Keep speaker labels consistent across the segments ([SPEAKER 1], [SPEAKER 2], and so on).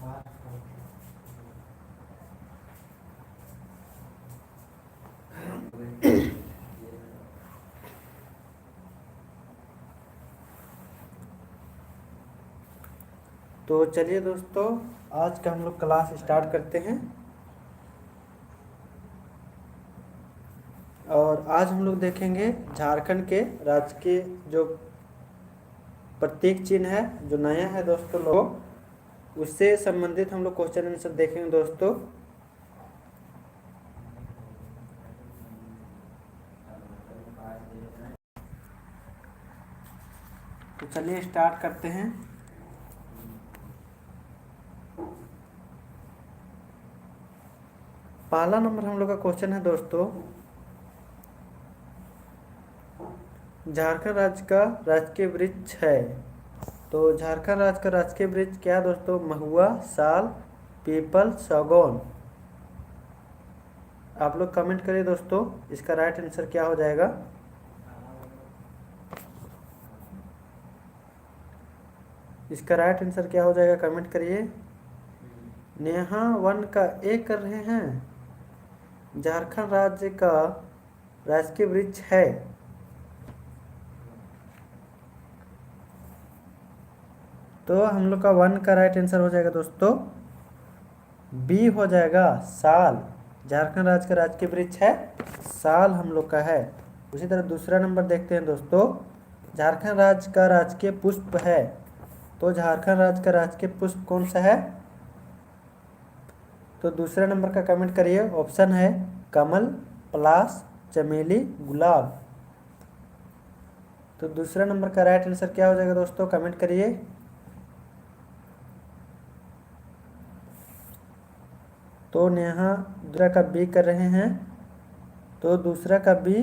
[SPEAKER 1] तो चलिए दोस्तों, आज का हम लोग क्लास स्टार्ट करते हैं। और आज हम लोग देखेंगे झारखंड के राजकीय जो प्रतीक चिन्ह है, जो नया है दोस्तों लोग, उससे संबंधित हम लोग क्वेश्चन आंसर देखेंगे दोस्तों। तो चलिए स्टार्ट करते हैं। पहला नंबर हम लोग का क्वेश्चन है दोस्तों, झारखंड राज्य का राजकीय वृक्ष है। तो झारखंड राज्य का राजकीय वृक्ष क्या है दोस्तों? महुआ, साल, पीपल, सागौन। आप लोग कमेंट करिए दोस्तों, इसका राइट आंसर क्या हो जाएगा। इसका राइट आंसर क्या हो जाएगा, कमेंट करिए। नेहा वन का ए कर रहे हैं। झारखंड राज्य का राजकीय वृक्ष है। तो हम लोग का वन का राइट आंसर हो जाएगा दोस्तों, बी हो जाएगा, साल। झारखंड राज्य का राजकीय वृक्ष है साल, हम लोग का है। उसी तरह दूसरा नंबर देखते हैं दोस्तों, झारखंड राज्य का राजकीय पुष्प है। तो झारखंड राज्य का राजकीय पुष्प कौन सा है? तो दूसरे नंबर का कमेंट करिए। ऑप्शन है कमल, पलाश, चमेली, गुलाब। तो दूसरा नंबर का राइट आंसर क्या हो जाएगा दोस्तों, कमेंट करिए। तो नेहा दूसरा का बी कर रहे हैं, तो दूसरा का बी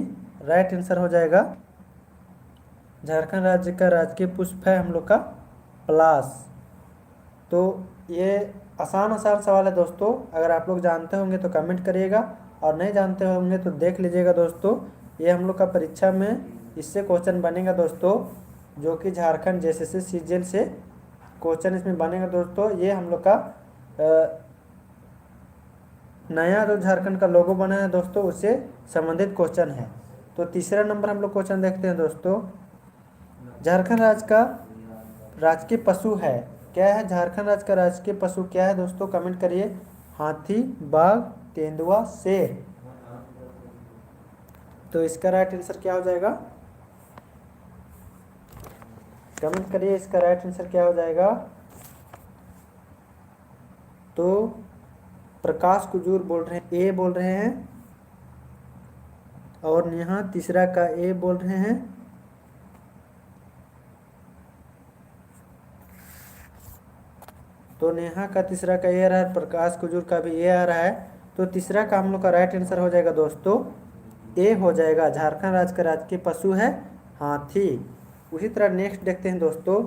[SPEAKER 1] राइट आंसर हो जाएगा। झारखंड राज्य का राजकीय पुष्प है हम लोग का पलाश। तो ये आसान सवाल है दोस्तों। अगर आप लोग जानते होंगे तो कमेंट करिएगा, और नहीं जानते होंगे तो देख लीजिएगा दोस्तों। ये हम लोग का परीक्षा में इससे क्वेश्चन बनेगा दोस्तों, जो कि झारखंड जेएसएससी सीजीएल से क्वेश्चन इसमें बनेगा दोस्तों। ये हम लोग का नया जो झारखंड का लोगो बना है दोस्तों, उससे संबंधित क्वेश्चन है। तो तीसरा नंबर हम लोग क्वेश्चन देखते हैं दोस्तों, झारखंड राज्य का राजकीय पशु है। क्या है झारखंड राज्य का राजकीय पशु, क्या है दोस्तों, कमेंट करिए। हाथी, बाघ, तेंदुआ, शेर। तो इसका राइट आंसर क्या हो जाएगा, कमेंट करिए। इसका राइट आंसर क्या हो जाएगा। तो प्रकाश कुजूर बोल रहे हैं, ए बोल रहे हैं, और यहाँ तीसरा का ए बोल रहे हैं। तो नेहा का तीसरा का ए आ रहा है, प्रकाश कुजूर का भी ए आ रहा है। तो तीसरा का हम लोग का राइट आंसर हो जाएगा दोस्तों, ए हो जाएगा। झारखंड राज्य का राजकीय पशु है हाथी। उसी तरह नेक्स्ट देखते हैं दोस्तों,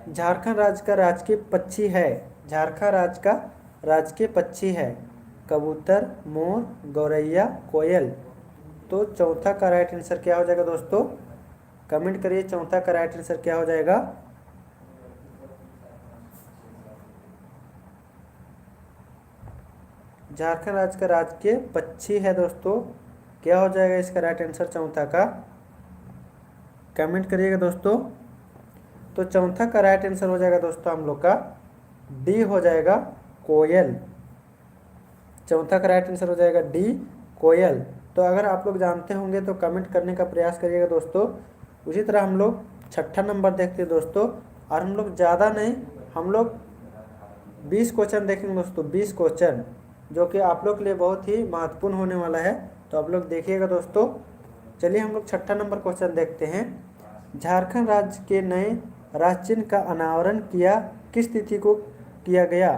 [SPEAKER 1] झारखंड राज्य का राजकीय पक्षी है। झारखंड राज्य का राजकीय पक्षी है कबूतर, मोर, गौरैया, कोयल। तो चौथा का राइट आंसर क्या हो जाएगा दोस्तों, कमेंट करिए। चौथा का राइट आंसर क्या हो जाएगा। झारखंड राज्य का राजकीय पक्षी है दोस्तों, क्या हो जाएगा इसका राइट आंसर चौथा का, कमेंट करिएगा दोस्तों। तो चौथा का राइट आंसर हो जाएगा दोस्तों हम लोग का डी हो जाएगा, कोयल। चौथा का राइट आंसर हो जाएगा डी, कोयल। तो अगर आप लोग जानते होंगे तो कमेंट करने का प्रयास करिएगा दोस्तों। उसी तरह हम लोग छठा नंबर देखते हैं दोस्तों, और हम लोग ज़्यादा नहीं, हम लोग 20 क्वेश्चन देखेंगे दोस्तों, 20 क्वेश्चन, जो कि आप लोग के लिए बहुत ही महत्वपूर्ण होने वाला है। तो आप लोग देखिएगा दोस्तों। चलिए हम लोग छठा नंबर क्वेश्चन देखते हैं, झारखंड राज्य के नए राज्य चिन्ह का अनावरण किस तिथि को किया गया।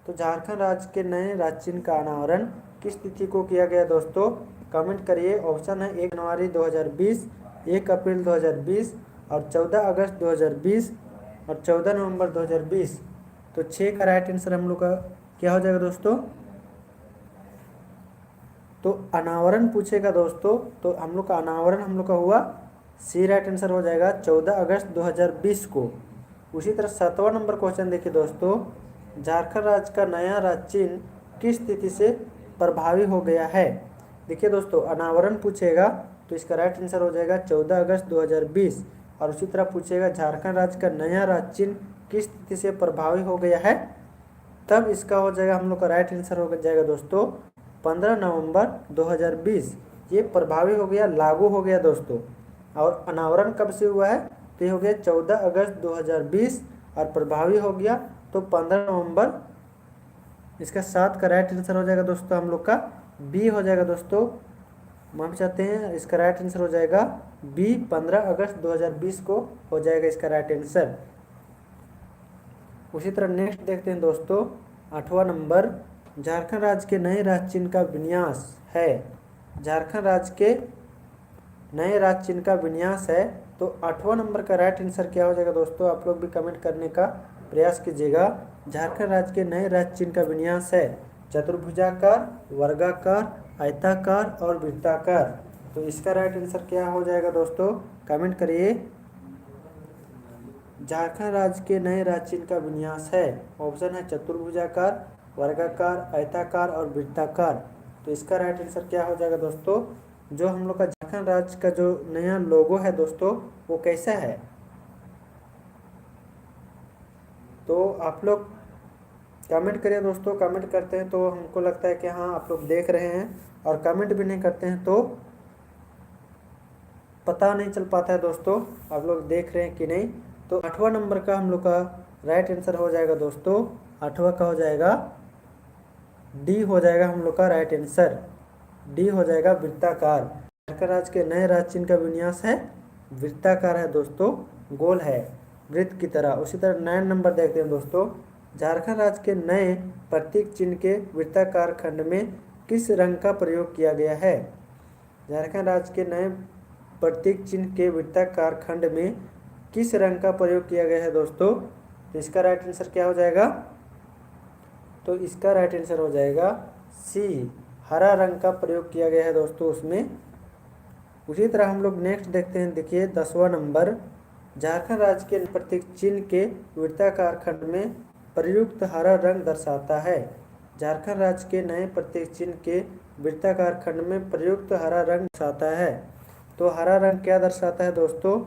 [SPEAKER 1] तो झारखंड राज्य के नए राज्य चिन्ह का अनावरण किस तिथि को किया गया दोस्तों, कमेंट करिए। ऑप्शन है 1 जनवरी 2020, 1 अप्रैल 2020, और 14 अगस्त 2020, और 14 नवंबर 2020। तो 6 का राइट आंसर हम लोग का क्या हो जाएगा दोस्तों। तो अनावरण पूछेगा दोस्तों, तो हम लोग का अनावरण हम लोग का हुआ सी, राइट आंसर हो जाएगा 14 अगस्त 2020 को। उसी तरह 7वां नंबर क्वेश्चन देखिए दोस्तों, झारखंड राज्य का नया राज्य चिन्ह किस तिथि से प्रभावी हो गया है। देखिए दोस्तों, अनावरण पूछेगा तो इसका राइट आंसर हो जाएगा 14 अगस्त 2020। और उसी तरह पूछेगा झारखंड राज्य का नया राज्य चिन्ह किस तिथि से प्रभावी हो गया है, तब इसका हो जाएगा हम लोग का राइट आंसर हो जाएगा दोस्तों 15 नवंबर 2020। ये प्रभावी हो गया, लागू हो गया दोस्तों। और अनावरण कब से हुआ है, तो ये हो गया 14 अगस्त 2020 और प्रभावी हो गया तो 15 नवंबर। इसका 7 का राइट आंसर हो जाएगा दोस्तों हम लोग का बी हो जाएगा दोस्तों। हम चाहते हैं इसका राइट आंसर हो जाएगा बी, 15 अगस्त 2020 को हो जाएगा इसका राइट आंसर। उसी तरह नेक्स्ट देखते हैं दोस्तों, 8वां नंबर, झारखंड राज्य के नए राज्य चिन्ह का विन्यास है। झारखंड राज्य के नए राज्य चिन्ह का विन्यास है, तो 8वां नंबर का राइट आंसर क्या हो जाएगा दोस्तों, आप लोग भी कमेंट करने का प्रयास कीजिएगा। झारखंड राज्य के नए राज्य चिन्ह का विन्यास है चतुर्भुजाकार, वर्गाकार, आयताकार और वृत्ताकार। तो इसका राइट आंसर क्या हो जाएगा दोस्तों, कमेंट करिए। झारखंड राज्य के नए राज्य चिन्ह का विन्यास है, ऑप्शन है चतुर्भुजाकार, वर्गाकार, आयताकार और वृत्ताकार। तो इसका राइट आंसर क्या हो जाएगा दोस्तों, जो हम लोग का झारखंड राज्य का जो नया लोगो है दोस्तों वो कैसा है। तो आप लोग कमेंट करिए दोस्तों, कमेंट करते हैं तो हमको लगता है कि हाँ आप लोग देख रहे हैं, और कमेंट भी नहीं करते हैं तो पता नहीं चल पाता है दोस्तों आप लोग देख रहे हैं कि नहीं। तो 8वां नंबर का हम लोग का राइट आंसर हो जाएगा दोस्तों, 8वां का हो जाएगा डी हो जाएगा हम लोग का राइट आंसर, डी हो जाएगा वृत्ताकार। झारखंड राज्य के नए राज्य चिन्ह का विन्यास है वृत्ताकार है दोस्तों, गोल है वृत्त की तरह। उसी तरह 9 नंबर देखते हैं दोस्तों, झारखंड राज्य के नए प्रतीक चिन्ह के वृत्ताकार खंड में किस रंग का प्रयोग किया गया है। झारखंड राज्य के नए प्रतीक चिन्ह के वृत्ताकार खंड में किस रंग का प्रयोग किया गया है दोस्तों, तो इसका राइट आंसर क्या हो जाएगा, तो इसका राइट आंसर हो जाएगा सी, हरा रंग का प्रयोग किया गया है दोस्तों उसमें। उसी तरह हम लोग नेक्स्ट देखते हैं, देखिए 10वां नंबर, झारखंड राज्य के प्रतीक चिन्ह के वृत्ताकार खंड में प्रयुक्त हरा रंग दर्शाता है। झारखंड राज्य के नए प्रतीक चिन्ह के वृत्ताकार खंड में प्रयुक्त हरा रंग दर्शाता है। तो हरा रंग क्या दर्शाता है दोस्तों,